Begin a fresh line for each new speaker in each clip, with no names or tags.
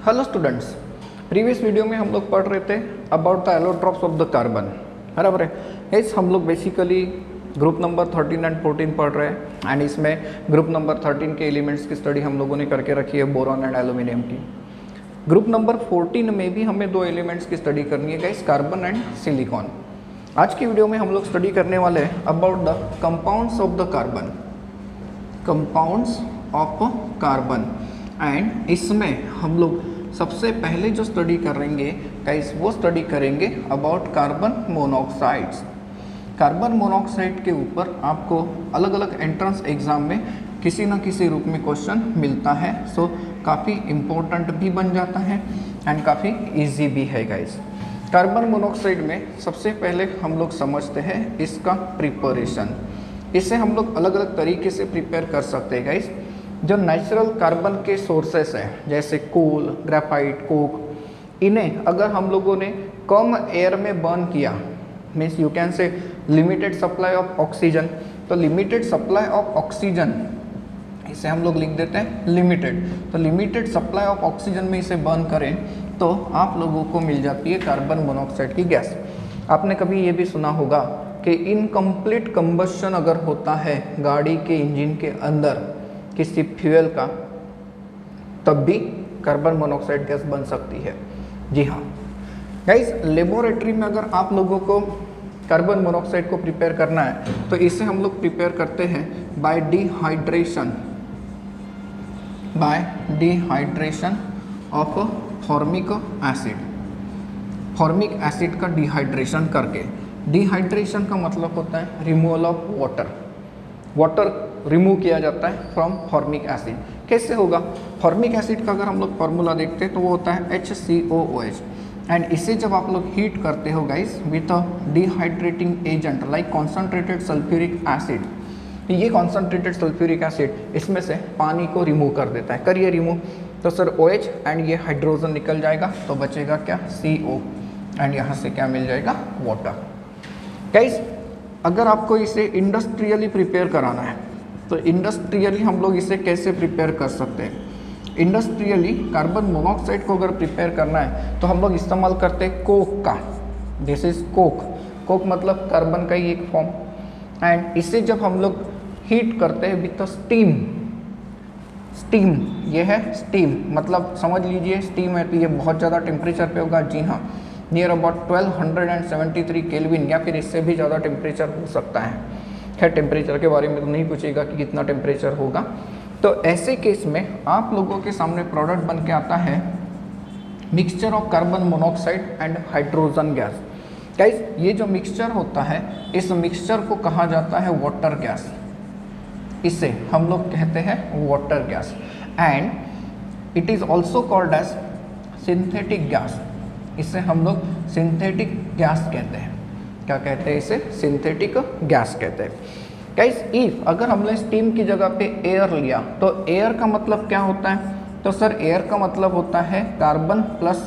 Hello students, previous video में हम लोग पढ़ रहे थे about the allotropes of the carbon. बराबर है। इस हम लोग बेसिकली ग्रुप नंबर 13 एंड 14 पढ़ रहे हैं एंड इसमें ग्रुप नंबर 13 के एलिमेंट्स की स्टडी हम लोगों ने करके रखी है, बोरॉन एंड एल्यूमिनियम की। ग्रुप नंबर 14 में भी हमें दो एलिमेंट्स की स्टडी करनी है गाइस, कार्बन एंड सिलिकॉन। आज की वीडियो में हम लोग स्टडी करने वाले हैं about the compounds of the carbon, compounds of carbon. And इसमें हम लोग सबसे पहले जो स्टडी करेंगे गाइस, वो स्टडी करेंगे about carbon monoxides. Carbon monoxide के ऊपर आपको अलग अलग एंट्रेंस एग्जाम में किसी न किसी रूप में क्वेश्चन मिलता है, सो काफ़ी इम्पोर्टेंट भी बन जाता है एंड काफ़ी इजी भी है गाइस। कार्बन मोनोऑक्साइड में सबसे पहले हम लोग समझते हैं इसका प्रिपरेशन। इसे हम लोग अलग अलग तरीके से प्रिपेयर कर सकते हैं गाइस। जो नेचुरल कार्बन के सोर्सेस हैं जैसे कोल, ग्रेफाइट, कोक, इन्हें अगर हम लोगों ने कम एयर में बर्न किया, means you can say limited supply of oxygen, तो लिमिटेड सप्लाई ऑफ ऑक्सीजन इसे हम लोग लिख देते हैं लिमिटेड। तो लिमिटेड सप्लाई ऑफ ऑक्सीजन में इसे बर्न करें तो आप लोगों को मिल जाती है कार्बन मोनोऑक्साइड की गैस। आपने कभी ये भी सुना होगा कि इनकम्प्लीट कंबशन अगर होता है गाड़ी के इंजन के अंदर किसी फ्यूल का, तब भी कार्बन मोनोऑक्साइड गैस बन सकती है। जी हाँ गाइस, लेबोरेटरी में अगर आप लोगों को कार्बन मोनोऑक्साइड को प्रिपेयर करना है तो इसे हम लोग प्रिपेयर करते हैं bye dehydration, bye dehydration of formic acid. Formic acid का डिहाइड्रेशन करके, डिहाइड्रेशन का मतलब होता है removal of water. Water remove किया जाता है फ्रॉम फॉर्मिक एसिड। कैसे होगा? फॉर्मिक एसिड का अगर हम लोग फार्मूला देखते हैं तो वो होता है HCOOH। एंड इसे जब आप लोग हीट करते हो guys with a dehydrating agent like concentrated sulphuric acid, ये कॉन्सनट्रेटेड सल्फ्यूरिक एसिड इसमें से पानी को रिमूव कर देता है। करिए रिमूव, तो सर OH एंड ये हाइड्रोजन निकल जाएगा, तो बचेगा क्या? CO एंड यहाँ से क्या मिल जाएगा? वाटर। गाइस, अगर आपको इसे इंडस्ट्रियली प्रिपेयर कराना है तो इंडस्ट्रियली हम लोग इसे कैसे प्रिपेयर कर सकते हैं? इंडस्ट्रियली कार्बन मोनोऑक्साइड को अगर प्रिपेयर करना है तो हम लोग इस्तेमाल करते हैं कोक का। This is Coke. कोक मतलब कार्बन का ही एक फॉर्म। एंड इसे जब हम लोग हीट करते हैं विथ स्टीम, स्टीम ये है स्टीम, मतलब समझ लीजिए स्टीम है तो ये बहुत ज़्यादा टेम्परेचर पे होगा। जी हाँ, नियर अबाउट 1273 केल्विन या फिर इससे भी ज़्यादा टेम्परेचर हो सकता है। खैर टेम्परेचर के बारे में तो नहीं पूछेगा कि कितना टेम्परेचर होगा। तो ऐसे केस में आप लोगों के सामने प्रोडक्ट बन के आता है mixture of carbon monoxide and hydrogen gas. Guys, ये जो मिक्सचर होता है इस मिक्सचर को कहा जाता है वाटर गैस। इसे हम लोग कहते हैं water gas and it is also called as synthetic gas. इसे हम लोग सिंथेटिक गैस कहते हैं। क्या कहते हैं इसे? सिंथेटिक गैस कहते हैं। गाइस, इफ अगर हमने स्टीम की जगह पे एयर लिया तो एयर का मतलब क्या होता है? तो सर एयर का मतलब होता है carbon plus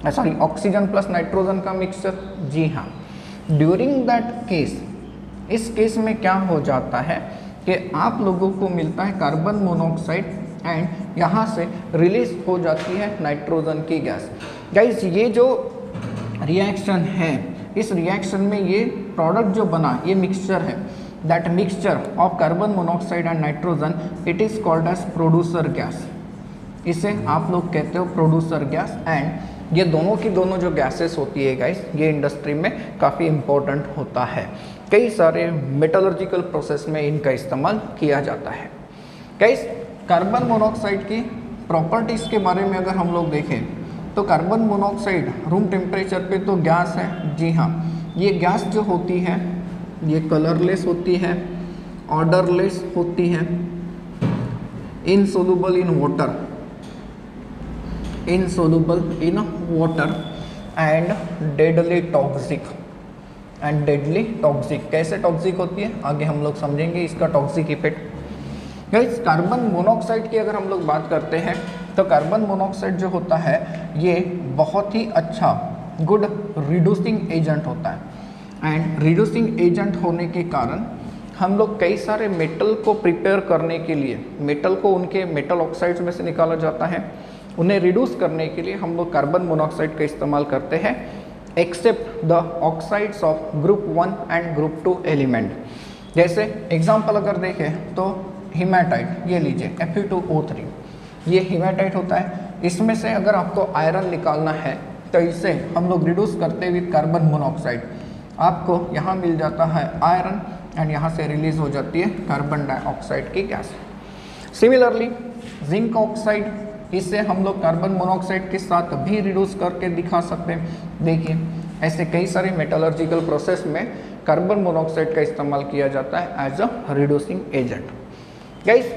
sorry oxygen plus nitrogen का मिक्सचर। जी हाँ, ड्यूरिंग दैट केस, इस केस में क्या हो जाता है कि आप लोगों को मिलता है कार्बन मोनोऑक्साइड एंड यहाँ से रिलीज हो जाती है नाइट्रोजन की गैस। गाइस, ये जो रिएक्शन है, इस रिएक्शन में ये प्रोडक्ट जो बना, ये मिक्सचर है, that mixture of carbon monoxide and nitrogen, it is called as producer gas. इसे आप लोग कहते हो प्रोड्यूसर गैस। एंड ये दोनों की दोनों जो गैसेस होती है गाइस, ये इंडस्ट्री में काफ़ी इंपॉर्टेंट होता है। कई सारे मेटलर्जिकल प्रोसेस में इनका इस्तेमाल किया जाता है। गाइस, कार्बन मोनोऑक्साइड की प्रॉपर्टीज़ के बारे में अगर हम लोग देखें तो कार्बन मोनोऑक्साइड रूम टेम्परेचर पे तो गैस है। जी हाँ, ये गैस जो होती है ये कलरलेस होती है, ऑर्डरलेस होती है, insoluble in water, insoluble in water and deadly toxic, and deadly toxic. कैसे टॉक्सिक होती है आगे हम लोग समझेंगे इसका toxic effect. Guys, carbon monoxide की अगर हम लोग बात करते हैं तो कार्बन मोनोऑक्साइड जो होता है ये बहुत ही अच्छा गुड रिड्यूसिंग एजेंट होता है। एंड रिड्यूसिंग एजेंट होने के कारण हम लोग कई सारे मेटल को प्रिपेयर करने के लिए, मेटल को उनके मेटल ऑक्साइड्स में से निकाला जाता है, उन्हें रिड्यूस करने के लिए हम लोग कार्बन मोनोऑक्साइड का इस्तेमाल करते हैं, except the oxides of group 1 and group 2 element. जैसे एग्जाम्पल अगर देखें तो हीमेटाइट, ये लीजिए Fe2O3, ये हीमेटाइट होता है। इसमें से अगर आपको आयरन निकालना है तो इसे हम लोग रिड्यूस करते हुए कार्बन मोनोऑक्साइड, आपको यहाँ मिल जाता है आयरन एंड यहाँ से रिलीज हो जाती है कार्बन डाइऑक्साइड की गैस। सिमिलरली जिंक ऑक्साइड, इससे हम लोग कार्बन मोनोऑक्साइड के साथ भी रिड्यूस करके दिखा सकते हैं। देखिए ऐसे कई सारे मेटलर्जिकल प्रोसेस में कार्बन मोनोऑक्साइड का इस्तेमाल किया जाता है as a reducing agent. Guys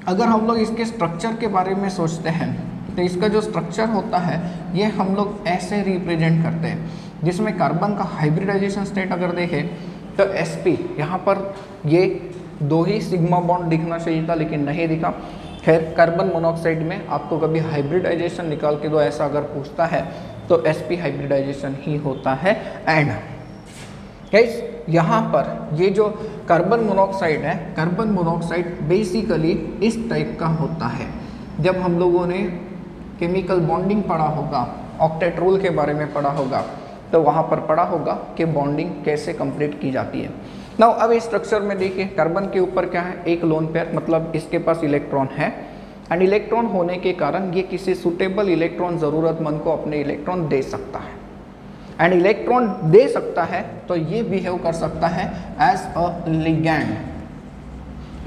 अगर हम लोग इसके स्ट्रक्चर के बारे में सोचते हैं तो इसका जो स्ट्रक्चर होता है ये हम लोग ऐसे रिप्रेजेंट करते हैं, जिसमें कार्बन का हाइब्रिडाइजेशन स्टेट अगर देखें तो sp, यहाँ पर ये 2 ही सिग्मा बॉन्ड दिखना चाहिए था लेकिन नहीं दिखा। खैर कार्बन मोनोऑक्साइड में आपको कभी हाइब्रिडाइजेशन निकाल के दो ऐसा अगर पूछता है तो sp हाइब्रिडाइजेशन ही होता है। एंड गाइस यहाँ पर ये जो कार्बन मोनोऑक्साइड है, कार्बन मोनोऑक्साइड बेसिकली इस टाइप का होता है। जब हम लोगों ने केमिकल बॉन्डिंग पढ़ा होगा, ऑक्टेट रूल के बारे में पढ़ा होगा, तो वहाँ पर पढ़ा होगा कि बॉन्डिंग कैसे कंप्लीट की जाती है। नाउ अब इस स्ट्रक्चर में देखिए कार्बन के ऊपर क्या है, एक लोन पेयर, मतलब इसके पास इलेक्ट्रॉन है एंड इलेक्ट्रॉन होने के कारण ये किसी सुटेबल इलेक्ट्रॉन ज़रूरतमंद को अपने इलेक्ट्रॉन दे सकता है। एंड इलेक्ट्रॉन दे सकता है तो ये बिहेव कर सकता है एज अ लिगैंड।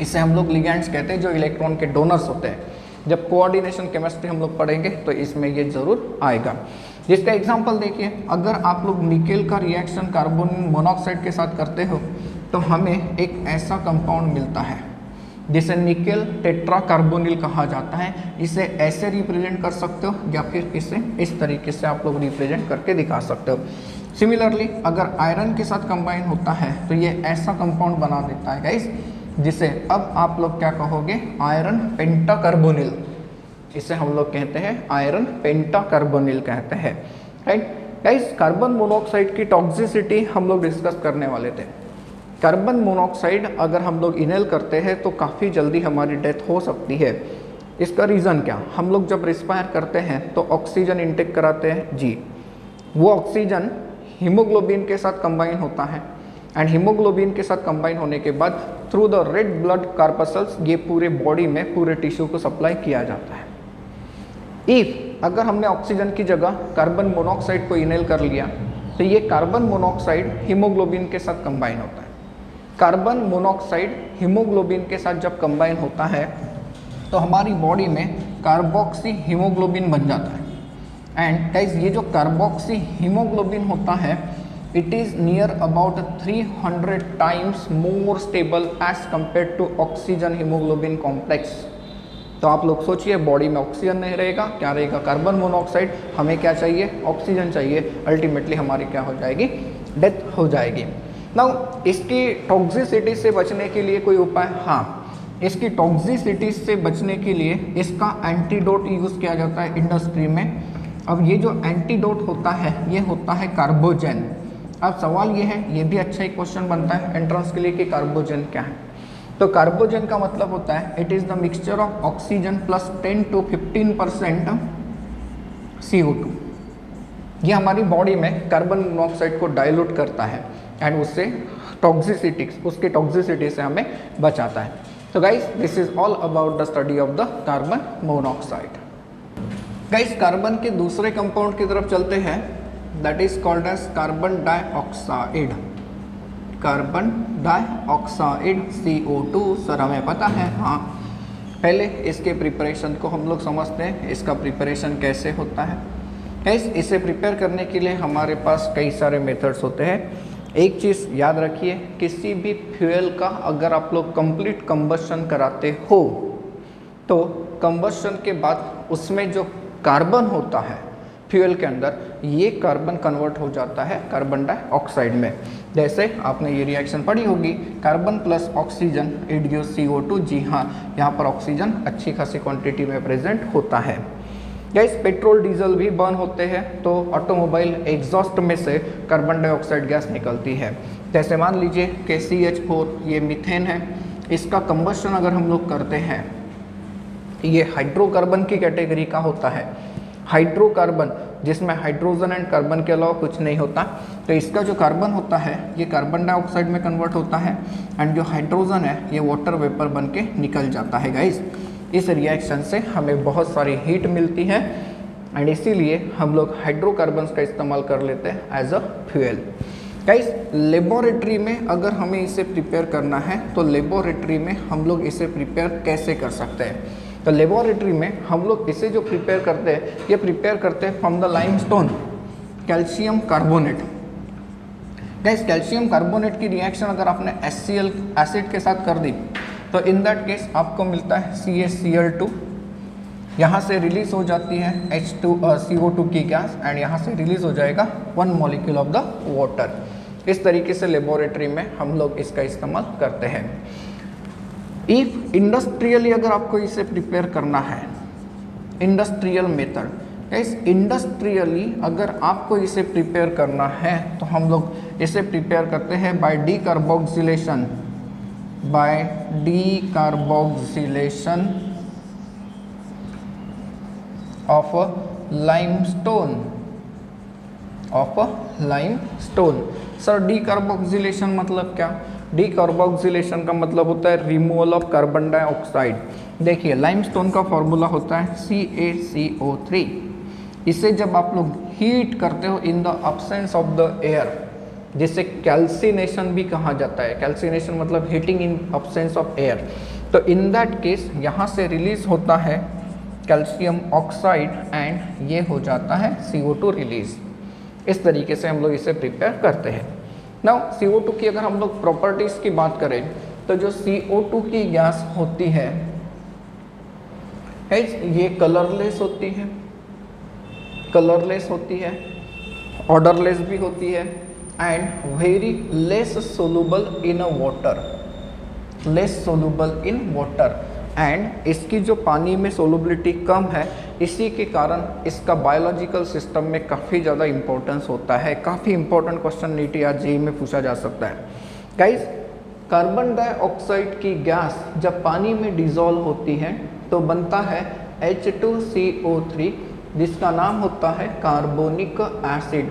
इसे हम लोग लिगैंड्स कहते हैं जो इलेक्ट्रॉन के डोनर्स होते हैं। जब कोऑर्डिनेशन केमिस्ट्री हम लोग पढ़ेंगे तो इसमें ये ज़रूर आएगा। जिसका एग्जांपल देखिए, अगर आप लोग निकेल का रिएक्शन कार्बन मोनोऑक्साइड के साथ करते हो तो हमें एक ऐसा कंपाउंड मिलता है जिसे निकेल टेट्राकार्बोनिल कहा जाता है। इसे ऐसे रिप्रेजेंट कर सकते हो या फिर इसे इस तरीके से आप लोग रिप्रेजेंट करके दिखा सकते हो। सिमिलरली अगर आयरन के साथ कंबाइन होता है तो ये ऐसा कंपाउंड बना देता है गाइस, जिसे अब आप लोग क्या कहोगे, आयरन पेंटाकार्बोनिल। इसे हम लोग कहते हैं आयरन पेंटाकार्बोनिल कहते हैं, राइट गाइस। कार्बन मोनोऑक्साइड की टॉक्सिसिटी हम लोग डिस्कस करने वाले थे। कार्बन मोनोऑक्साइड अगर हम लोग इनहेल करते हैं तो काफ़ी जल्दी हमारी डेथ हो सकती है। इसका रीज़न क्या, हम लोग जब रिस्पायर करते हैं तो ऑक्सीजन इनटेक कराते हैं जी, वो ऑक्सीजन हीमोग्लोबिन के साथ कंबाइन होता है एंड हीमोग्लोबिन के साथ कंबाइन होने के बाद through the red blood corpuscles ये पूरे बॉडी में पूरे टिश्यू को सप्लाई किया जाता है। इफ अगर हमने ऑक्सीजन की जगह कार्बन मोनोऑक्साइड को इनहेल कर लिया तो ये कार्बन मोनोऑक्साइड हीमोग्लोबिन के साथ कंबाइन होता है। कार्बन मोनोऑक्साइड हीमोग्लोबिन के साथ जब कंबाइन होता है तो हमारी बॉडी में कार्बोक्सी हीमोग्लोबिन बन जाता है। एंड गाइस ये जो कार्बोक्सी हीमोग्लोबिन होता है it is near about 300 times more stable as compare to oxygen haemoglobin complex. तो आप लोग सोचिए, बॉडी में ऑक्सीजन नहीं रहेगा, क्या रहेगा, कार्बन मोनोऑक्साइड। हमें क्या चाहिए, ऑक्सीजन चाहिए। अल्टीमेटली हमारी क्या हो जाएगी, डेथ हो जाएगी। नाउ इसकी टॉक्सिसिटी से बचने के लिए कोई उपाय, हाँ, इसकी टॉक्सिसिटी से बचने के लिए इसका एंटीडोट यूज़ किया जाता है इंडस्ट्री में। अब ये जो एंटीडोट होता है ये होता है कार्बोजन। अब सवाल ये है, ये भी अच्छा ही क्वेश्चन बनता है एंट्रेंस के लिए कि कार्बोजन क्या है। तो कार्बोजन का मतलब होता है it is the mixture of oxygen plus 10 to 15% CO2। ये हमारी बॉडी में कार्बन मोनोऑक्साइड को डाइल्यूट करता है एंड उससे उसकी टॉक्सिसिटी से हमें बचाता है। तो guys this is all about the study of the carbon monoxide. Guys carbon के दूसरे कंपाउंड की तरफ चलते हैं, that is called as carbon dioxide. Carbon dioxide CO2 sir हमें पता है, हाँ। पहले इसके प्रिपरेशन को हम लोग समझते हैं, इसका प्रिपरेशन कैसे होता है। गाइस इसे प्रिपेयर करने के लिए हमारे पास कई सारे मेथड्स होते हैं। एक चीज़ याद रखिए, किसी भी फ्यूल का अगर आप लोग कंप्लीट कंबशन कराते हो तो कंबशन के बाद उसमें जो कार्बन होता है फ्यूल के अंदर, ये कार्बन कन्वर्ट हो जाता है कार्बन डाइऑक्साइड में। जैसे आपने ये रिएक्शन पढ़ी होगी, carbon plus oxygen it gives CO2। जी हाँ, यहाँ पर ऑक्सीजन अच्छी खासी क्वांटिटी में प्रेजेंट होता है। गैस पेट्रोल डीजल भी बर्न होते हैं तो ऑटोमोबाइल एग्जॉस्ट में से कार्बन डाइऑक्साइड गैस निकलती है। जैसे मान लीजिए कि CH4 ये मीथेन है, इसका कंबशन अगर हम लोग करते हैं ये हाइड्रोकार्बन की कैटेगरी का होता है। हाइड्रोकार्बन जिसमें हाइड्रोजन एंड कार्बन के अलावा कुछ नहीं होता, तो इसका जो कार्बन होता है ये कार्बन डाइऑक्साइड में कन्वर्ट होता है एंड जो हाइड्रोजन है ये वाटर वेपर बन के निकल जाता है गाइस। इस रिएक्शन से हमें बहुत सारी हीट मिलती है एंड इसीलिए हम लोग हाइड्रोकार्बन्स का इस्तेमाल कर लेते हैं as a fuel. Guys laboratory में अगर हमें इसे प्रिपेयर करना है तो लेबोरेटरी में हम लोग इसे प्रिपेयर कैसे कर सकते हैं? तो लेबोरेटरी में हम लोग इसे जो प्रिपेयर करते हैं ये प्रिपेयर करते हैं from the limestone calcium carbonate. Guys calcium carbonate की रिएक्शन अगर आपने HCl एसिड के साथ कर दी तो इन दैट केस आपको मिलता है CaCl2, यहाँ से रिलीज हो जाती है CO2 की गैस एंड यहाँ से रिलीज हो जाएगा 1 मॉलिक्यूल ऑफ द वाटर। इस तरीके से लेबोरेटरी में हम लोग इसका इस्तेमाल करते हैं। इफ इंडस्ट्रियली अगर आपको इसे प्रिपेयर करना है, इंडस्ट्रियल मेथड, इस इंडस्ट्रियली अगर आपको इसे प्रिपेयर करना है तो हम लोग इसे प्रिपेयर करते हैं by decarboxylation, of limestone. Sir decarboxylation मतलब क्या? डीकार्बोक्सिलेशन का मतलब होता है रिमूवल ऑफ कार्बन डाइऑक्साइड। देखिए लाइमस्टोन का फॉर्मूला होता है CaCO3। इसे जब आप लोग हीट करते हो in the absence of the air, जिसे कैल्सिनेशन भी कहा जाता है। कैल्सिनेशन मतलब heating in absence of air. तो इन दैट केस यहाँ से रिलीज होता है कैल्शियम ऑक्साइड एंड ये हो जाता है CO2 रिलीज। इस तरीके से हम लोग इसे प्रिपेयर करते हैं। नाउ CO2 की अगर हम लोग प्रॉपर्टीज़ की बात करें तो जो CO2 की गैस होती है ये कलरलेस होती है, ऑर्डरलेस भी होती है and very less soluble in water and इसकी जो पानी में सोलुबिलिटी कम है, इसी के कारण इसका बायोलॉजिकल सिस्टम में काफ़ी ज़्यादा इंपॉर्टेंस होता है। काफ़ी इंपॉर्टेंट क्वेश्चन नीट या जेईई में पूछा जा सकता है। गाइस कार्बन डाइऑक्साइड की गैस जब पानी में डिज़ोल्व होती है तो बनता है H2CO3 जिसका नाम होता है कार्बोनिक एसिड।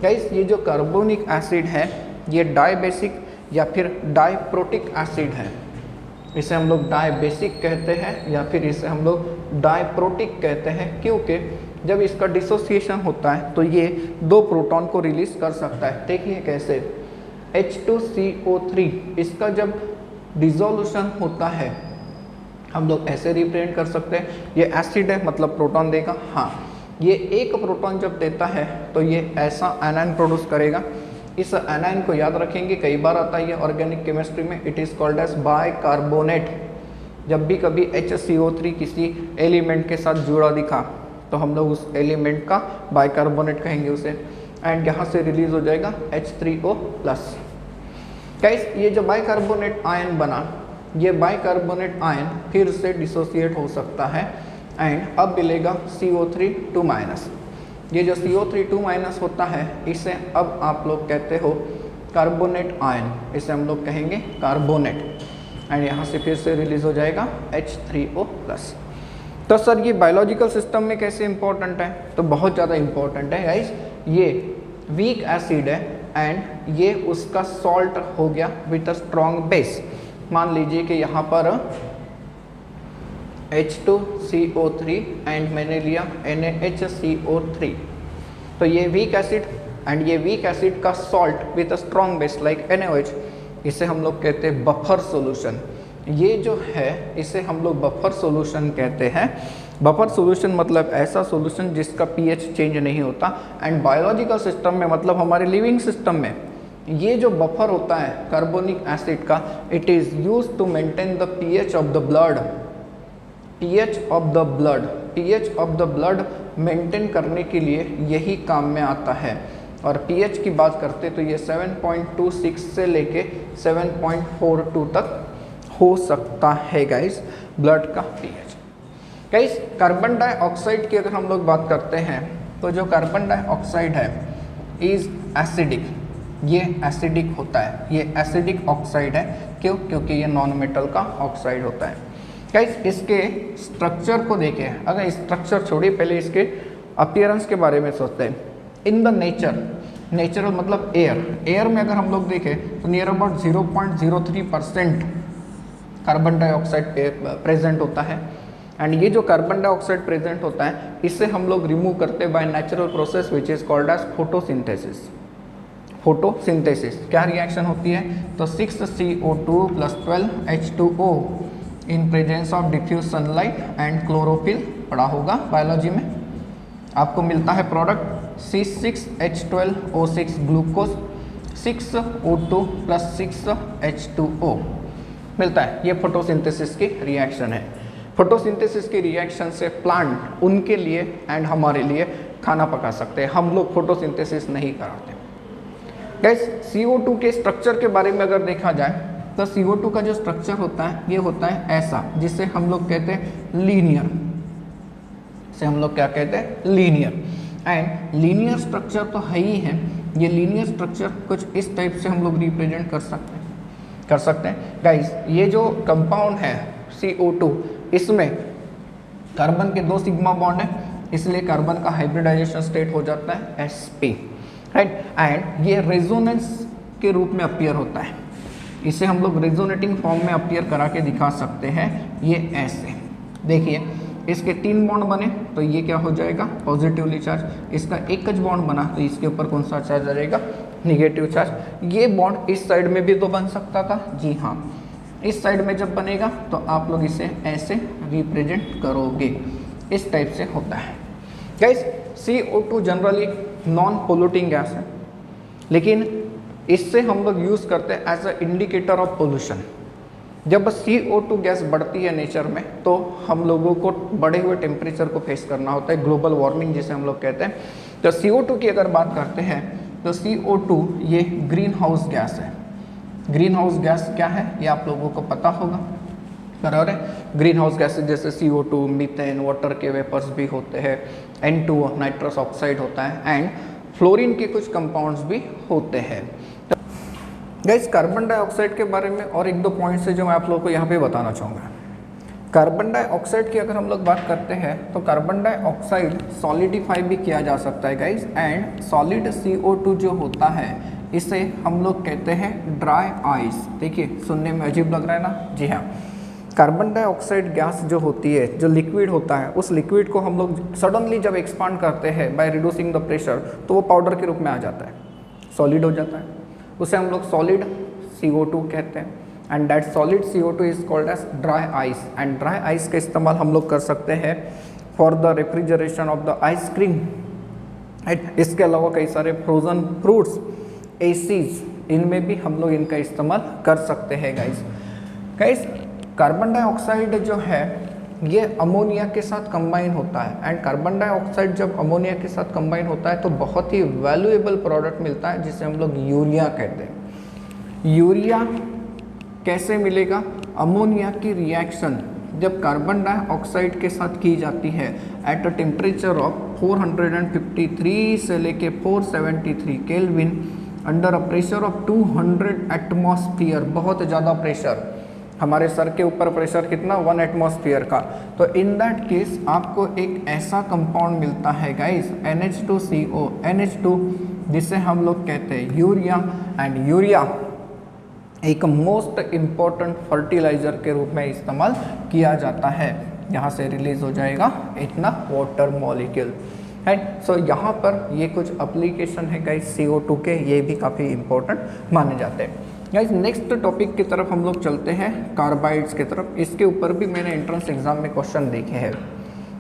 गाइस ये जो कार्बोनिक एसिड है ये डाइबेसिक या फिर डाइप्रोटिक एसिड है। इसे हम लोग डाइबेसिक कहते हैं या फिर इसे हम लोग डाइप्रोटिक कहते हैं, क्योंकि जब इसका डिसोसिएशन होता है तो ये 2 प्रोटॉन को रिलीज कर सकता है। देखिए कैसे, H2CO3 इसका जब डिसोल्यूशन होता है हम लोग ऐसे रिप्रेजेंट कर सकते हैं, ये एसिड है मतलब प्रोटॉन देगा। हाँ, ये एक प्रोटॉन जब देता है तो ये ऐसा एनायन प्रोड्यूस करेगा। इस एनायन को याद रखेंगे, कई बार आता है ये ऑर्गेनिक केमिस्ट्री में, it is called as bicarbonate. जब भी कभी HCO3 किसी एलिमेंट के साथ जुड़ा दिखा तो हम लोग उस एलिमेंट का बाइकार्बोनेट कहेंगे उसे, एंड यहाँ से रिलीज हो जाएगा H3O+। गाइस ये जो बाइकार्बोनेट आयन बना, ये बाइकार्बोनेट आयन फिर से डिसोसिएट हो सकता है एंड अब मिलेगा CO3 ये जो CO3 होता है इसे अब आप लोग कहते हो कार्बोनेट आयन, इसे हम लोग कहेंगे कार्बोनेट एंड यहाँ से फिर से रिलीज हो जाएगा H3O+। तो सर ये बायोलॉजिकल सिस्टम में कैसे इंपॉर्टेंट है? तो बहुत ज़्यादा इंपॉर्टेंट है गाइस। ये वीक एसिड है एंड ये उसका सॉल्ट हो गया विथ अ स्ट्रॉन्ग बेस। मान लीजिए कि यहाँ पर H2CO3 एंड मैंने लिया NaHCO3, तो ये वीक एसिड एंड ये वीक एसिड का salt with a strong base like NaOH, इसे हम लोग कहते हैं बफर सॉल्यूशन। ये जो है इसे हम लोग बफर सॉल्यूशन कहते हैं। बफर सॉल्यूशन मतलब ऐसा सॉल्यूशन जिसका pH चेंज नहीं होता एंड बायोलॉजिकल सिस्टम में मतलब हमारे लिविंग सिस्टम में ये जो बफर होता है कार्बोनिक एसिड का, it is used to maintain the pH of the blood. pH of the blood maintain करने के लिए यही काम में आता है। और pH की बात करते तो ये 7.26 से लेके 7.42 तक हो सकता है गाइस ब्लड का pH। गाइस कार्बन डाइऑक्साइड की अगर हम लोग बात करते हैं तो जो कार्बन डाइऑक्साइड है इज़ एसिडिक, ये एसिडिक होता है, ये एसिडिक ऑक्साइड है। क्यों? क्योंकि ये नॉन मेटल का ऑक्साइड होता है। गाइस इसके स्ट्रक्चर को देखें, अगर स्ट्रक्चर छोड़िए पहले इसके अपीयरेंस के बारे में सोचते हैं। इन द नेचुरल मतलब एयर में अगर हम लोग देखें तो near about 0.03% carbon dioxide present होता है। एंड ये जो कार्बन डाइऑक्साइड प्रेजेंट होता है इससे हम लोग रिमूव करते हैं by natural process which is called as photosynthesis. क्या रिएक्शन होती है? तो 6CO2 + 12H2O in presence of diffuse sunlight and chlorophyll, पढ़ा होगा बायोलॉजी में, आपको मिलता है product C6H12O6 glucose 6O2 + 6H2O मिलता है। ये फोटोसिंथेसिस की रिएक्शन है। फोटोसिंथेसिस की रिएक्शन से प्लांट उनके लिए एंड हमारे लिए खाना पका सकते हैं, हम लोग फोटोसिंथेसिस नहीं कराते। गाइस CO2 के स्ट्रक्चर के बारे में अगर देखा जाए तो CO2 का जो स्ट्रक्चर होता है ये होता है ऐसा, जिसे हम लोग कहते हैं लीनियर, से हम लोग क्या कहते हैं? लीनियर। एंड लीनियर स्ट्रक्चर तो है ही है, ये लीनियर स्ट्रक्चर कुछ इस टाइप से हम लोग रिप्रेजेंट कर सकते हैं। गाइस ये जो कंपाउंड है CO2, इसमें कार्बन के 2 सिग्मा बॉन्ड है, इसलिए कार्बन का हाइब्रिडाइजेशन स्टेट हो जाता है sp, राइट। एंड ये रेजोनेंस के रूप में अपीयर होता है, इसे हम लोग रेजोनेटिंग फॉर्म में अपीयर करा के दिखा सकते हैं। ये ऐसे देखिए, इसके 3 बॉन्ड बने तो ये क्या हो जाएगा? Positively charge. इसका एक बॉन्ड बना तो इसके ऊपर कौन सा चार्ज आ जाएगा? Negative charge. ये बॉन्ड इस साइड में भी तो बन सकता था, जी हाँ, इस साइड में जब बनेगा तो आप लोग इसे ऐसे रिप्रेजेंट करोगे, इस टाइप से होता है। Guys CO2 generally non polluting gas है, लेकिन इससे हम लोग यूज़ करते हैं as a indicator of pollution. जब CO2 गैस बढ़ती है नेचर में तो हम लोगों को बढ़े हुए टेम्परेचर को फेस करना होता है, ग्लोबल वार्मिंग जिसे हम लोग कहते हैं। तो CO2 की अगर बात करते हैं तो CO2 ये ग्रीन हाउस गैस है। ग्रीन हाउस गैस क्या है ये आप लोगों को पता होगा, बराबर है। ग्रीन हाउस गैसेज जैसे CO2, मीथेन, वाटर के वेपर्स भी होते हैं, N2 नाइट्रस ऑक्साइड होता है, एंड फ्लोरीन के कुछ कंपाउंड्स भी होते हैं। गाइस कार्बन डाइऑक्साइड के बारे में और 1-2 पॉइंट्स है जो मैं आप लोगों को यहाँ पे बताना चाहूँगा। कार्बन डाइऑक्साइड की अगर हम लोग बात करते हैं तो कार्बन डाइऑक्साइड सॉलिडिफाई भी किया जा सकता है गाइस, एंड सॉलिड CO2 जो होता है इसे हम लोग कहते हैं ड्राई आइस। देखिए सुनने में अजीब लग रहा है ना, जी हाँ। कार्बन डाइऑक्साइड गैस जो होती है, जो लिक्विड होता है, उस लिक्विड को हम लोग सडनली जब एक्सपांड करते हैं बाय रिड्यूसिंग द प्रेशर तो वो पाउडर के रूप में आ जाता है, सॉलिड हो जाता है, उसे हम लोग सॉलिड CO2 कहते हैं। And that solid CO2 is called as dry ice. And dry ice का इस्तेमाल हम लोग कर सकते हैं for the refrigeration of the ice cream. इसके अलावा कई सारे फ्रोजन फ्रूट्स, एसीज, इनमें भी हम लोग इनका इस्तेमाल कर सकते हैं गाइस। कार्बन डाइऑक्साइड जो है ये अमोनिया के साथ कंबाइन होता है, एंड कार्बन डाइऑक्साइड जब अमोनिया के साथ कंबाइन होता है तो बहुत ही वैल्यूएबल प्रोडक्ट मिलता है जिसे हम लोग यूरिया कहते हैं। यूरिया कैसे मिलेगा? अमोनिया की रिएक्शन जब कार्बन डाइऑक्साइड के साथ की जाती है एट अ टेम्परेचर ऑफ 453 से लेके 473 kelvin under a pressure of 200 atmosphere, बहुत ज़्यादा प्रेशर, हमारे सर के ऊपर प्रेशर कितना? 1 एटमॉस्फेयर का। तो इन दैट केस आपको एक ऐसा कंपाउंड मिलता है गाइस NH2CO, NH2, जिसे हम लोग कहते हैं यूरिया। एंड यूरिया एक मोस्ट इम्पॉर्टेंट फर्टिलाइजर के रूप में इस्तेमाल किया जाता है, यहाँ से रिलीज हो जाएगा इतना वाटर मॉलिक्यूल, राइट। सो यहाँ पर ये कुछ एप्लीकेशन है गाइस CO2 के, ये भी काफ़ी इम्पोर्टेंट माने जाते हैं गाइस। नेक्स्ट टॉपिक की तरफ हम लोग चलते हैं, कार्बाइड्स की तरफ। इसके ऊपर भी मैंने एंट्रेंस एग्जाम में क्वेश्चन देखे हैं।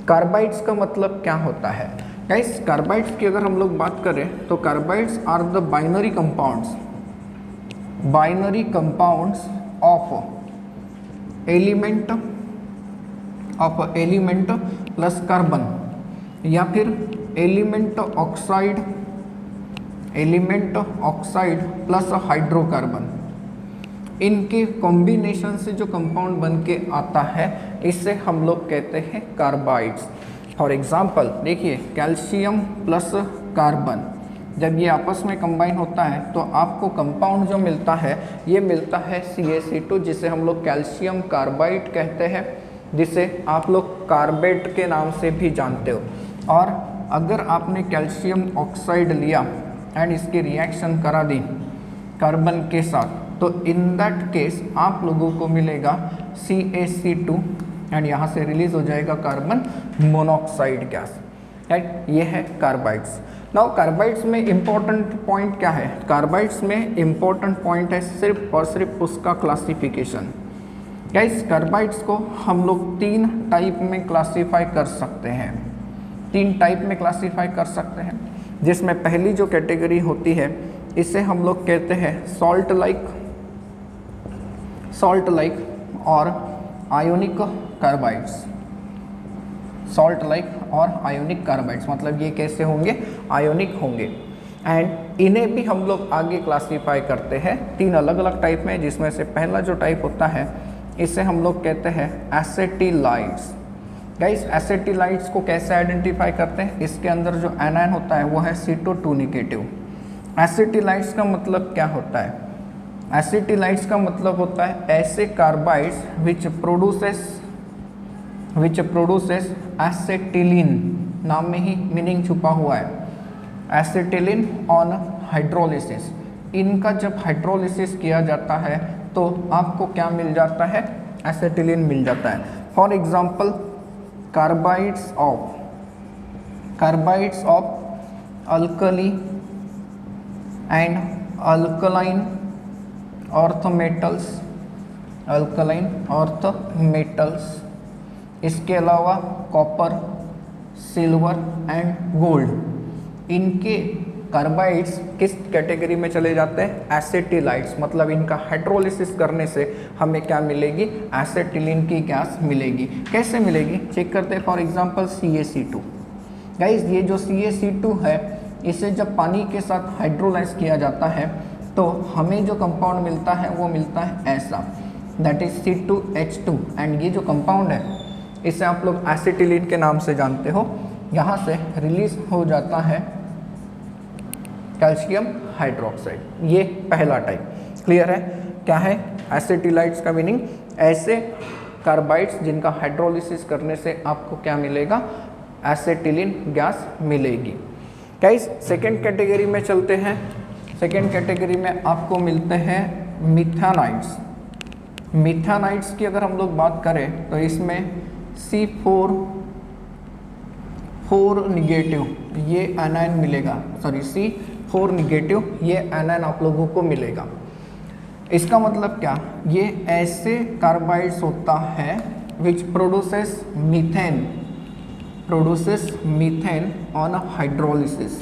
कार्बाइड्स का मतलब क्या होता है गाइस? कार्बाइड्स की अगर हम लोग बात करें तो carbides are the binary compounds of element plus carbon, या फिर एलिमेंट ऑक्साइड प्लस हाइड्रोकार्बन, इनके कॉम्बिनेशन से जो कंपाउंड बन के आता है इसे हम लोग कहते हैं कार्बाइड्स। फॉर एग्जांपल देखिए, कैल्शियम प्लस कार्बन जब ये आपस में कंबाइन होता है तो आपको कंपाउंड जो मिलता है ये मिलता है CaC2, जिसे हम लोग कैल्शियम कार्बाइड कहते हैं। जिसे आप लोग कार्बेट के नाम से भी जानते हो। और अगर आपने कैल्शियम ऑक्साइड लिया एंड इसकी रिएक्शन करा दी कार्बन के साथ, तो इन दैट केस आप लोगों को मिलेगा CaC2 एंड यहाँ से रिलीज हो जाएगा कार्बन मोनोऑक्साइड गैस, राइट। ये है कार्बाइड्स। नाउ कार्बाइड्स में इंपॉर्टेंट पॉइंट क्या है? कार्बाइड्स में इंपॉर्टेंट पॉइंट है सिर्फ और सिर्फ उसका क्लासिफिकेशन। गाइस कार्बाइड्स को हम लोग 3 टाइप में क्लासीफाई कर सकते हैं, 3 टाइप में क्लासीफाई कर सकते हैं, जिसमें पहली जो कैटेगरी होती है इसे हम लोग कहते हैं सॉल्ट लाइक और आयोनिक कार्बाइड्स। सॉल्ट लाइक और आयोनिक कार्बाइड्स मतलब ये कैसे होंगे? आयोनिक होंगे। एंड इन्हें भी हम लोग आगे क्लासीफाई करते हैं 3 अलग अलग टाइप में, जिसमें से पहला जो टाइप होता है इसे हम लोग कहते हैं एसेटिलाइड्स। गाइस एसेटिलाइड्स को कैसे आइडेंटिफाई करते हैं? इसके अंदर जो एनायन होता है वो है CO2 निगेटिव। एसेटिलाइड्स का मतलब क्या होता है? एसेटिलाइड्स का मतलब होता है ऐसे कार्बाइड्स विच प्रोड्यूसेस एसेटिलीन, नाम में ही मीनिंग छुपा हुआ है। एसेटिलीन ऑन हाइड्रोलिसिस, इनका जब हाइड्रोलिसिस किया जाता है तो आपको क्या मिल जाता है? एसेटिलीन मिल जाता है। For example carbides of alkali and alkaline earth metals, इसके अलावा कॉपर, सिल्वर एंड गोल्ड, इनके कार्बाइड्स किस कैटेगरी में चले जाते हैं? एसेटिलाइड्स। मतलब इनका हाइड्रोलिसिस करने से हमें क्या मिलेगी? एसेटिलीन की गैस मिलेगी। कैसे मिलेगी? चेक करते हैं। For example CaC2। गाइस ये जो CaC2 है इसे जब पानी के साथ हाइड्रोलाइज किया जाता है तो हमें जो कंपाउंड मिलता है वो मिलता है ऐसा, दैट इज C2H2। एंड ये जो कंपाउंड है इसे आप लोग एसेटिलीन के नाम से जानते हो। यहाँ से रिलीज हो जाता है कैल्शियम हाइड्रोक्साइड। ये पहला टाइप। क्लियर है? क्या है एसेटिलाइड्स का मीनिंग? ऐसे कार्बाइड्स जिनका हाइड्रोलिसिस करने से आपको क्या मिलेगा? एसेटिलीन गैस मिलेगी। गाइस सेकेंड कैटेगरी में चलते हैं। सेकेंड कैटेगरी में आपको मिलते हैं मिथानाइड्स। मिथानाइड्स की अगर हम लोग बात करें तो इसमें C4 निगेटिव ये एनायन मिलेगा, C4 निगेटिव ये एनायन आप लोगों को मिलेगा। इसका मतलब क्या? ये ऐसे कार्बाइड्स होता है which produces methane on hydrolysis.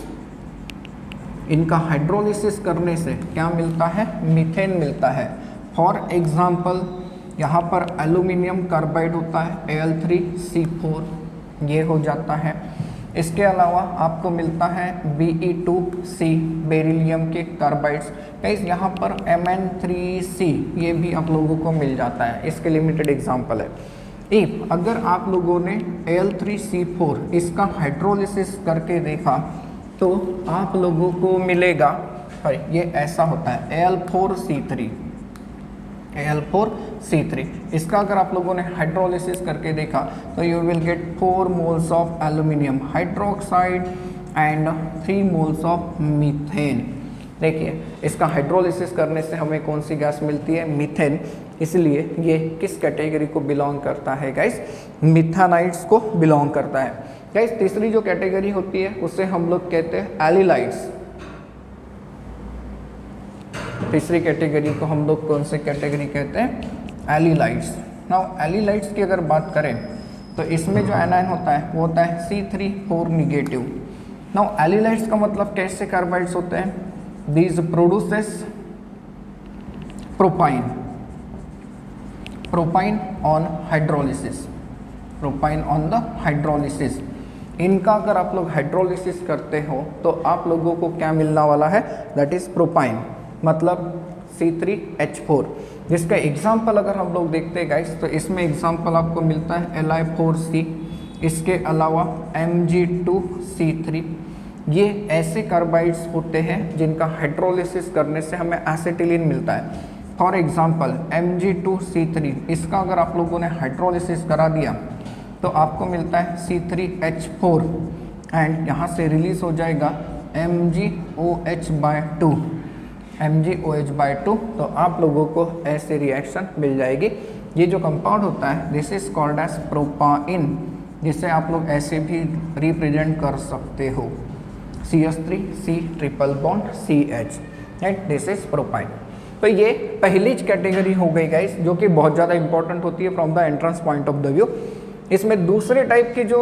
इनका हाइड्रोलिसिस करने से क्या मिलता है? मीथेन मिलता है। फॉर एग्जाम्पल यहाँ पर एल्यूमिनियम कार्बाइड होता है Al3C4, ये हो जाता है। इसके अलावा आपको मिलता है Be2C बेरिलियम के कार्बाइड्स। गाइस यहाँ पर Mn3C ये भी आप लोगों को मिल जाता है, इसके लिमिटेड एग्जांपल है। इफ अगर आप लोगों ने Al3C4 इसका हाइड्रोलिसिस करके देखा तो आप लोगों को मिलेगा, ये ऐसा होता है Al4C3। इसका अगर आप लोगों ने हाइड्रोलिसिस करके देखा तो you will get 4 moles of aluminium hydroxide and 3 moles of methane. देखिए इसका हाइड्रोलिसिस करने से हमें कौन सी गैस मिलती है? मीथेन। इसलिए ये किस कैटेगरी को बिलोंग करता है गाइस? मिथानाइड्स को बिलोंग करता है। गाइस तीसरी जो कैटेगरी होती है उसे हम लोग कहते हैं एलिलाइड्स। तीसरी कैटेगरी को हम लोग कौन से कैटेगरी कहते हैं? एलिलाइड्स। नाउ एलिलाइड्स की अगर बात करें तो इसमें जो एनायन होता है वो होता है C3 निगेटिव। नाउ एलिलाइड्स का मतलब कैसे कार्बाइड्स होते हैं? These produces propyne on the hydrolysis. इनका अगर आप लोग हाइड्रोलिसिस करते हो तो आप लोगों को क्या मिलने वाला है? दैट इज प्रोपाइन, मतलब C3H4। जिसका एग्जाम्पल अगर हम लोग देखते हैं गाइस तो इसमें एग्जाम्पल आपको मिलता है Li4C, इसके अलावा Mg2C3। ये ऐसे कार्बाइड्स होते हैं जिनका हाइड्रोलिसिस करने से हमें एसेटिलीन मिलता है। फॉर एग्जाम्पल Mg2C3, इसका अगर आप लोगों ने हाइड्रोलिसिस करा दिया तो आपको मिलता है C3H4 एंड यहाँ से रिलीज हो जाएगा MgOH/2, MgOH/2। तो आप लोगों को ऐसे रिएक्शन मिल जाएगी। ये जो कंपाउंड होता है this is called as propyne, जिसे आप लोग ऐसे भी रिप्रेजेंट कर सकते हो CH3C triple bond CH, right, this is propyne. तो ये पहली कैटेगरी हो गई गाइस, जो कि बहुत ज़्यादा इंपॉर्टेंट होती है from the entrance point of the view. इसमें दूसरे टाइप के जो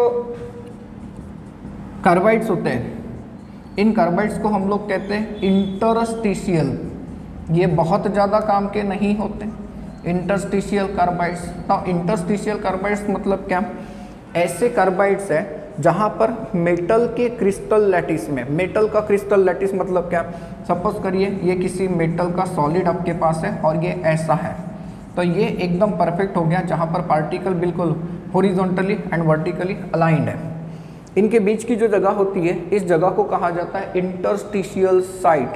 कार्बाइड्स होते हैं, इन कार्बाइड्स को हम लोग कहते हैं इंटरस्टिशियल। ये बहुत ज़्यादा काम के नहीं होते इंटरस्टिशियल कार्बाइड्स। तो इंटरस्टिशियल कार्बाइड्स मतलब क्या, ऐसे कार्बाइड्स है जहाँ पर मेटल के क्रिस्टल लैटिस में, मेटल का क्रिस्टल लैटिस मतलब क्या, सपोज करिए ये किसी मेटल का सॉलिड आपके पास है और ये ऐसा है, तो ये एकदम परफेक्ट हो गया जहाँ पर पार्टिकल बिल्कुल हॉरिजॉन्टली एंड वर्टिकली अलाइंड है। इनके बीच की जो जगह होती है, इस जगह को कहा जाता है इंटरस्टिशियल साइट।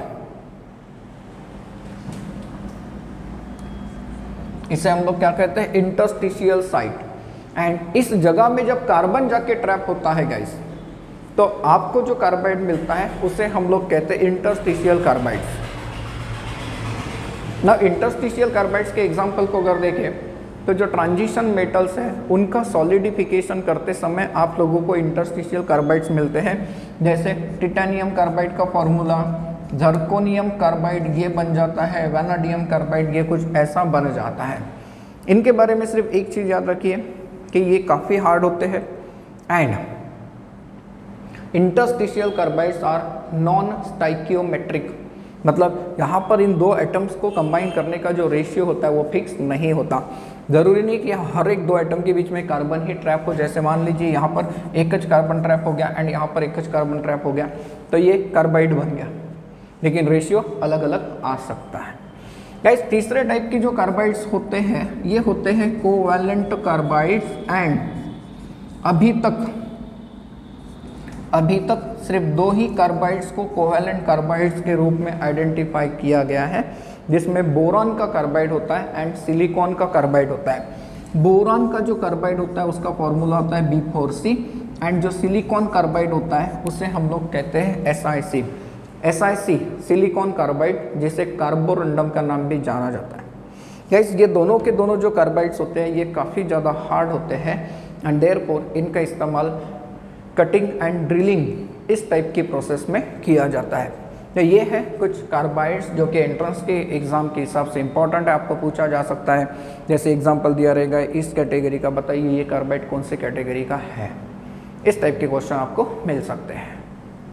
इसे हम लोग क्या कहते हैं, इंटरस्टिशियल साइट। एंड इस जगह में जब कार्बन जाके ट्रैप होता है गाइस, तो आपको जो कार्बाइड मिलता है उसे हम लोग कहते हैं इंटरस्टिशियल कार्बाइड्स। ना इंटरस्टिशियल कार्बाइड्स के एग्जांपल को अगर देखें तो जो ट्रांजिशन मेटल्स हैं उनका सॉलिडिफिकेशन करते समय आप लोगों को इंटरस्टिशियल कार्बाइड्स मिलते हैं। जैसे टिटेनियम कार्बाइड का फॉर्मूला, जर्कोनियम कार्बाइड ये बन जाता है, वैनाडियम कार्बाइड ये कुछ ऐसा बन जाता है। इनके बारे में सिर्फ एक चीज़ याद रखिए कि ये काफ़ी हार्ड होते हैं and interstitial carbides are non stoichiometric, मतलब यहाँ पर इन दो एटम्स को कंबाइन करने का जो रेशियो होता है वो फिक्स नहीं होता। ज़रूरी नहीं कि हर एक दो एटम के बीच में कार्बन ही ट्रैप हो। जैसे मान लीजिए यहाँ पर एक च कार्बन ट्रैप हो गया एंड यहाँ पर एक च कार्बन ट्रैप हो गया, तो ये कार्बाइड बन गया, लेकिन रेशियो अलग अलग आ सकता है। गाइस, तीसरे टाइप की जो कार्बाइड्स होते हैं ये होते हैं कोवैलेंट कार्बाइड्स एंड अभी तक सिर्फ दो ही कार्बाइड्स को कोवैलेंट कार्बाइड्स के रूप में आइडेंटिफाई किया गया है, जिसमें बोरॉन का कार्बाइड होता है एंड सिलिकॉन का कार्बाइड होता है। बोरॉन का जो कार्बाइड होता है उसका फॉर्मूला होता है B4C एंड जो सिलिकॉन कार्बाइड होता है उसे हम लोग कहते हैं SiC सिलिकॉन कार्बाइड, जिसे कार्बोरंडम का नाम भी जाना जाता है। गाइस, ये दोनों के दोनों जो कार्बाइड्स होते हैं ये काफ़ी ज़्यादा हार्ड होते हैं एंड देयरफॉर इनका इस्तेमाल कटिंग एंड ड्रिलिंग इस टाइप की प्रोसेस में किया जाता है। तो ये है कुछ कार्बाइड्स जो कि एंट्रेंस के एग्ज़ाम के हिसाब से इंपॉर्टेंट है, आपको पूछा जा सकता है। जैसे एग्जांपल दिया रहेगा इस कैटेगरी का बताइए ये कार्बाइड कौन सी कैटेगरी का है, इस टाइप के क्वेश्चन आपको मिल सकते हैं।